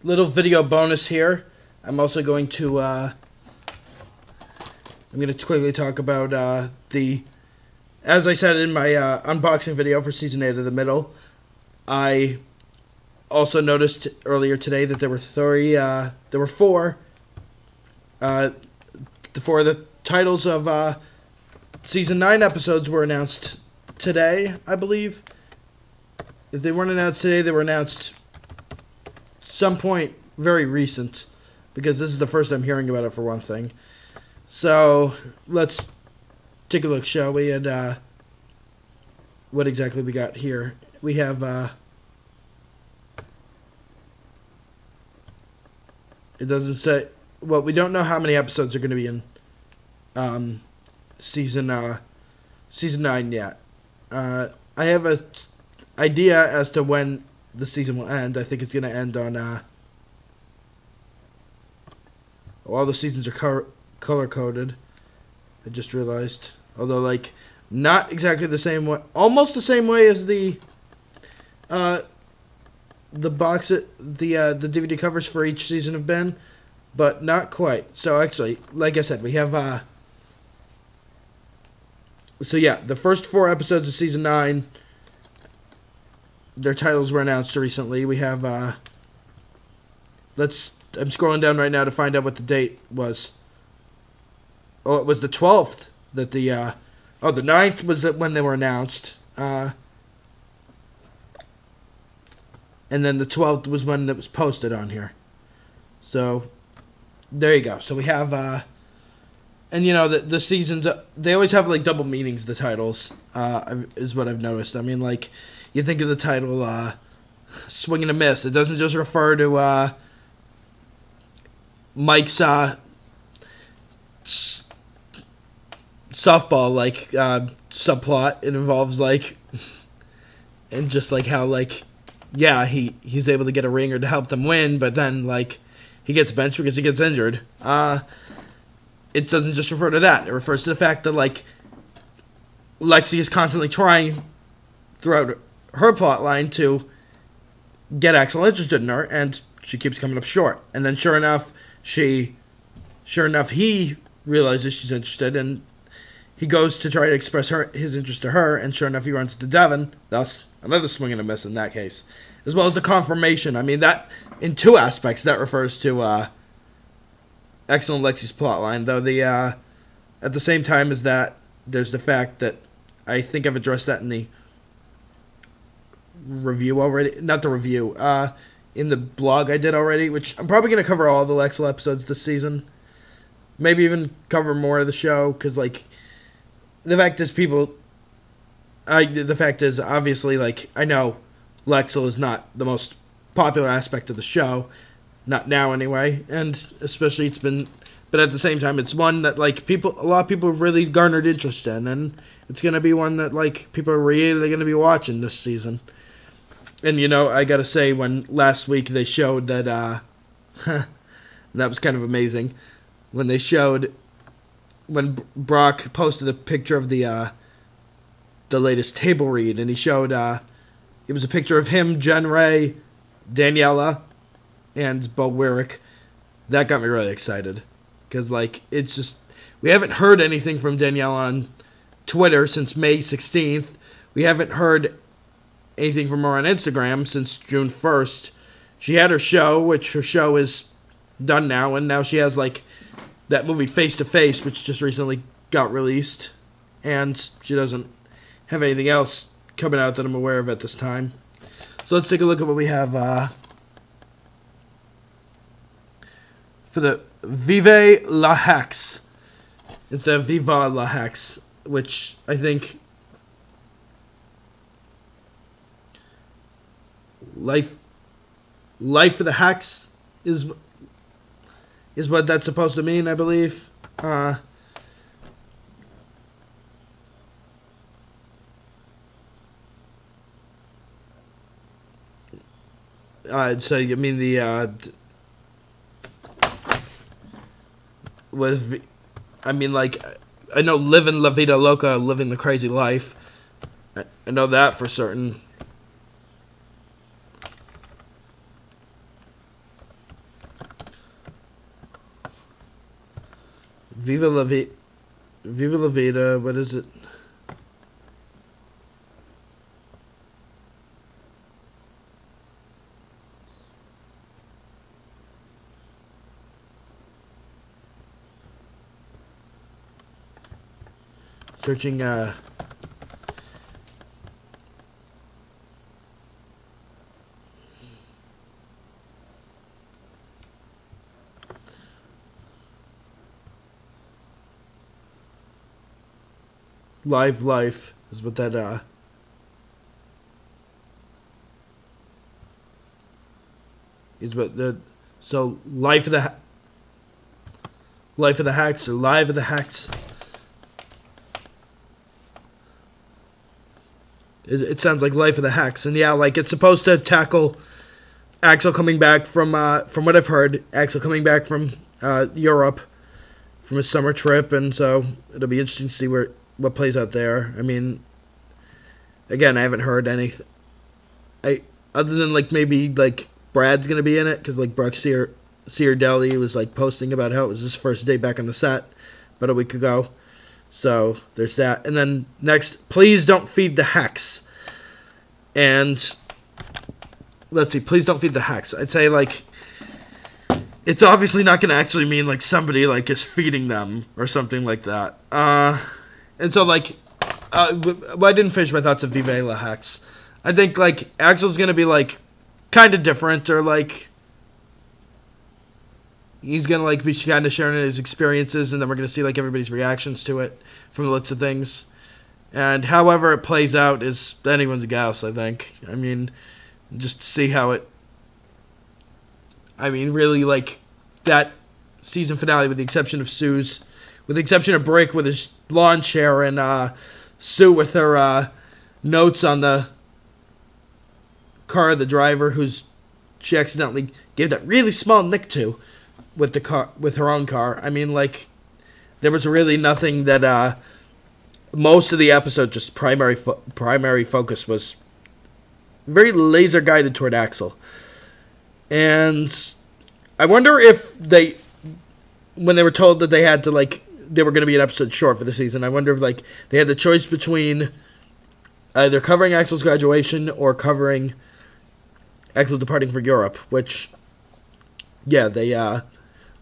little video bonus here. I'm also going to quickly talk about as I said in my unboxing video for Season 8 of The Middle, I also noticed earlier today that there were four of the titles of Season 9 episodes were announced today, I believe. If they weren't announced today, they were announced some point very recent, because this is the first I'm hearing about it, for one thing. So let's take a look, shall we, at what exactly we got here. We have it doesn't say, well, we don't know how many episodes are going to be in season 9 yet. I have a idea as to when the season will end. I think it's going to end on all the seasons are color coded. I just realized, although like not exactly the same way, almost the same way as the DVD covers for each season have been, but not quite. So actually, like I said, we have so yeah, the first 4 episodes of season 9, their titles were announced recently. We have I'm scrolling down right now to find out what the date was. Oh, it was the 12th that the 9th was when they were announced. And then the 12th was when it was posted on here. So there you go. So we have and you know, the seasons, they always have like double meanings, the titles, is what I've noticed. I mean, like, you think of the title Swing and a Miss. It doesn't just refer to Mike's softball like subplot. It involves like, and just like how like, yeah, he's able to get a ringer to help them win, but then like he gets benched because he gets injured. It doesn't just refer to that. It refers to the fact that like Lexie is constantly trying throughout her plot line to get Axel interested in her, and she keeps coming up short. And then sure enough, he realizes she's interested, and he goes to try to express his interest to her, and sure enough, he runs into Devon. Thus, another swing and a miss in that case, as well as the confirmation. I mean, that in 2 aspects that refers to Axel and Lexie's plotline. Though at the same time as that, there's the fact that I think I've addressed that in the review already. Not the review. In the blog I did already, which I'm probably going to cover all the Lexl episodes this season. Maybe even cover more of the show, because, like, the fact is, obviously, like, I know Lexl is not the most popular aspect of the show, not now anyway, and especially but at the same time, it's one that, like, a lot of people have really garnered interest in, and it's going to be one that, like, people are really going to be watching this season. And, you know, I gotta say, when last week they showed that, that was kind of amazing. When Brock posted a picture of the latest table read, and he showed, it was a picture of him, Jen Ray, Daniela, and Bo Wyrick. That got me really excited. Because, like, it's just, we haven't heard anything from Daniela on Twitter since May 16th. We haven't heard anything from her on Instagram since June 1st. She had her show, which her show is done now, and now she has, like, that movie Face to Face, which just recently got released, and she doesn't have anything else coming out that I'm aware of at this time. So let's take a look at what we have for the Vive la Hex instead of Viva la Hex, which I think Life of the Hex is what that's supposed to mean, I believe. So you mean the I mean, like, I know living La Vida Loca, living the crazy life. I know that for certain. Viva la Vida. Viva la Vida. What is it? Searching, Live Life is what that, is what the, so Life of the Hacks, or Live of the Hacks. It sounds like Life of the Hacks, and yeah, like it's supposed to tackle Axel coming back from what I've heard, Axel coming back from Europe from his summer trip, and so it'll be interesting to see what plays out there. I mean, again, I haven't heard anything. Other than like maybe like Brad's gonna be in it, because like Brooke Ciardelli was like posting about how it was his first day back on the set about a week ago. So there's that. And then next, please don't feed the hacks. And let's see, please don't feed the hacks. I'd say like it's obviously not gonna actually mean like somebody like is feeding them or something like that. And so like well, I didn't finish my thoughts of Viva la Hacks. I think like Axel's gonna be like kind of different, or like he's gonna like be kind of sharing his experiences, and then we're gonna see like everybody's reactions to it from the looks of things. And however it plays out is anyone's guess, I think. I mean, just to see how it. I mean, really like that season finale, with the exception of Brick with his lawn chair, and Sue with her notes on the car of the driver she accidentally gave that really small nick to with her own car. I mean, like, there was really nothing that most of the episode, just primary focus was very laser guided toward Axel. And I wonder if when they were told that they had to like they were going to be an episode short for the season, I wonder if like they had the choice between either covering Axel's graduation or covering Axel's departing for Europe, which, yeah, they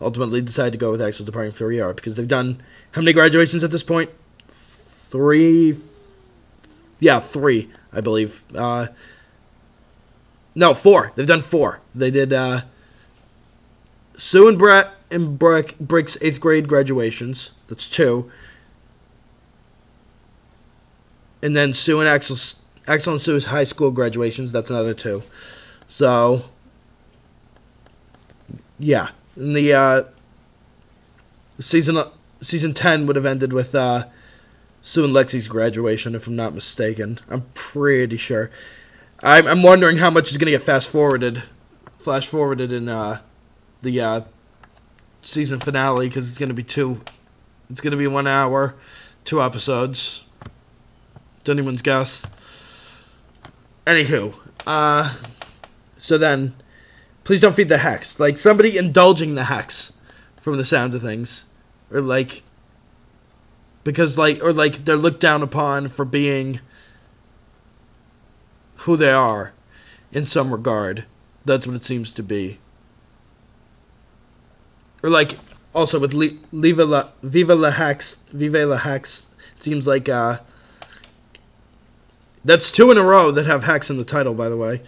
ultimately decided to go with Axel's departing for Europe, because they've done how many graduations at this point? 3? Yeah, 3, I believe. No, 4. They've done 4. They did Sue and Brett and Brick's 8th grade graduations. That's 2. And then Axel and Sue's high school graduations. That's another 2. So, yeah. And the season 10 would have ended with Sue and Lexie's graduation, if I'm not mistaken. I'm pretty sure. I'm wondering how much is going to get flash forwarded in the season finale, because it's going to be 2. It's going to be 1 hour, 2 episodes. It's anyone's guess. Anywho, so then, please don't feed the hacks. Like, somebody indulging the hacks, from the sounds of things. Or like, because like, or like they're looked down upon for being who they are in some regard. That's what it seems to be. Or like, also with Viva la Hacks, it seems like that's 2 in a row that have hacks in the title, by the way.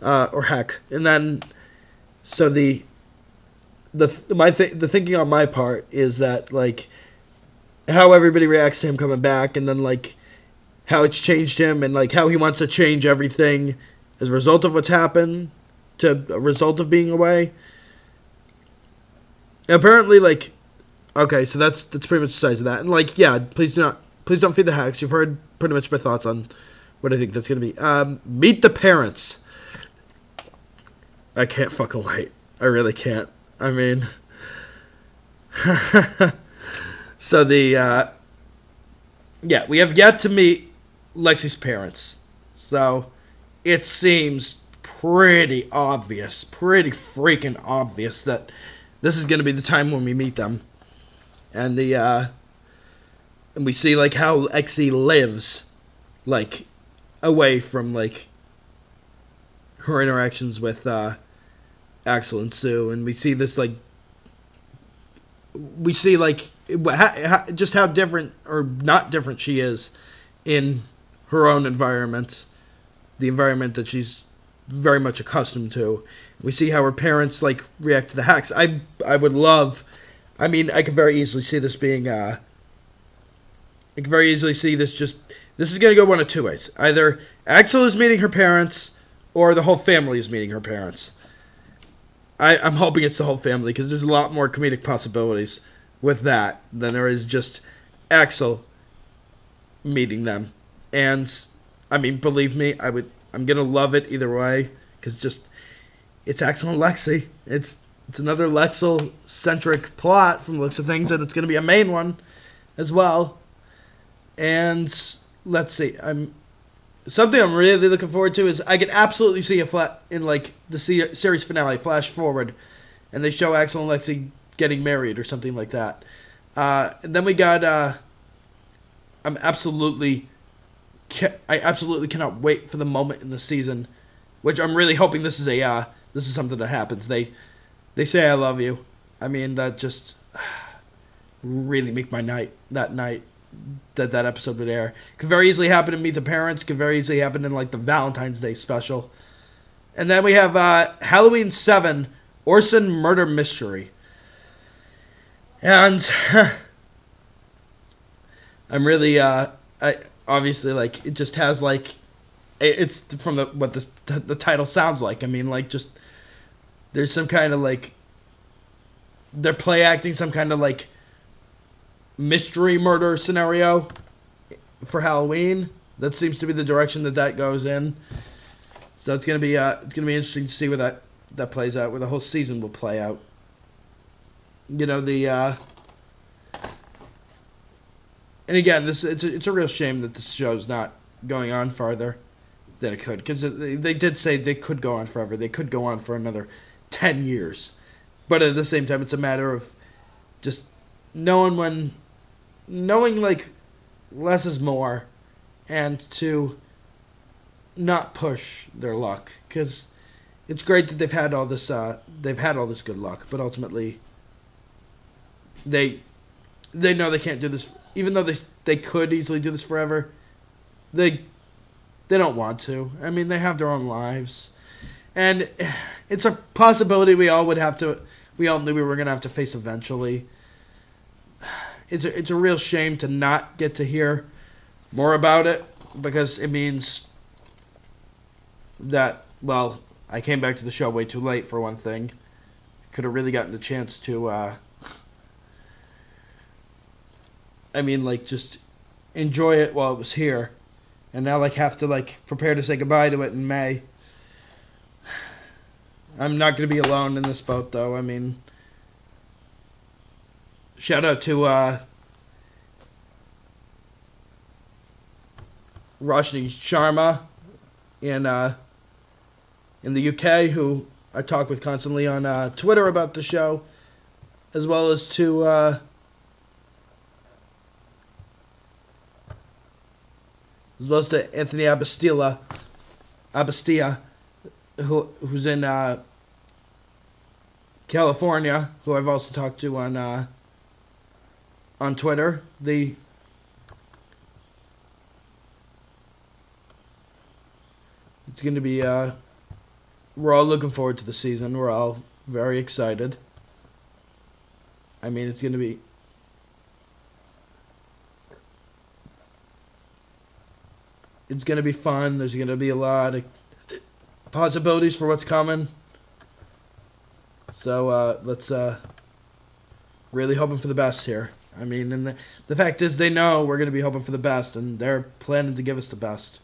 Or hack. And then, so the thinking on my part is that, like, how everybody reacts to him coming back, and then, like, how it's changed him, and, like, how he wants to change everything as a result of what's happened, to a result of being away. And apparently, like, okay, so that's pretty much the size of that. And, like, yeah, please don't feed the hacks. You've heard pretty much my thoughts on what I think that's going to be. Meet the parents. I can't fucking wait. I really can't. I mean, so yeah, we have yet to meet Lexie's parents. So it seems pretty obvious, pretty freaking obvious that this is going to be the time when we meet them. and and we see like how Lexie lives, like away from like her interactions with Axel and Sue, and we see this like just how different or not different she is in her own environment, the environment that she's very much accustomed to. We see how her parents like react to the hacks. I would love. I mean, I could very easily see this being. I could very easily see this just. This is going to go one of two ways. Either Axel is meeting her parents, or the whole family is meeting her parents. I'm hoping it's the whole family, because there's a lot more comedic possibilities with that than there is just Axel meeting them. And I mean, believe me, I'm gonna love it either way, because it's Axel and Lexie. It's another Lexl centric plot from the looks of things, and it's gonna be a main one as well. And let's see, something I'm really looking forward to is I could absolutely see in like the series finale, flash forward, and they show Axel and Lexie getting married or something like that. And then we got I absolutely cannot wait for the moment in the season, which I'm really hoping this is something that happens. They say I love you. I mean, that just really make my night. That night that episode would air. Could very easily happen to Meet the Parents. Could very easily happen in like the Valentine's Day special. And then we have Halloween 7, Orson Murder Mystery. And I'm really I obviously like it just has like it's from what the title sounds like. I mean, like, just there's some kind of like they're play acting some kind of like mystery murder scenario for Halloween. That seems to be the direction that goes in. So it's gonna be interesting to see where that plays out, where the whole season will play out. You know, and again, it's a real shame that this show's not going on farther than it could, because they did say they could go on forever. They could go on for another 10 years, but at the same time, it's a matter of just knowing like less is more, and to not push their luck, because it's great that they've had all this good luck, but ultimately they know they can't do this, even though they could easily do this forever. They don't want to. I mean, they have their own lives, and it's a possibility we all knew we were gonna have to face eventually. It's a real shame to not get to hear more about it, because it means that, well, I came back to the show way too late, for one thing. Could have really gotten the chance to, I mean, like, just enjoy it while it was here. And now, like, have to, like, prepare to say goodbye to it in May. I'm not going to be alone in this boat, though. I mean, shout out to Roshni Sharma in the UK, who I talk with constantly on Twitter about the show, as well as to Anthony Abastia, who's in California, who I've also talked to on Twitter. It's going to be we're all looking forward to the season. We're all very excited. I mean, it's going to be fun. There's going to be a lot of possibilities for what's coming. So let's really hoping for the best here. I mean, and the fact is, they know we're going to be hoping for the best, and they're planning to give us the best.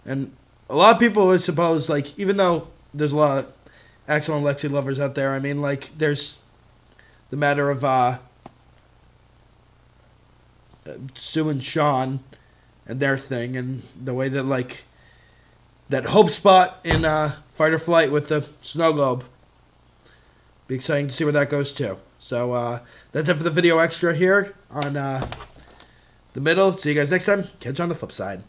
And a lot of people, I suppose, like, even though there's a lot of Axel and Lexie lovers out there, I mean, like, there's the matter of Sue and Sean and their thing, and the way that, like, that hope spot in Fight or Flight with the snow globe. Be exciting to see where that goes too. So that's it for the video extra here on the middle. See you guys next time. Catch you on the flip side.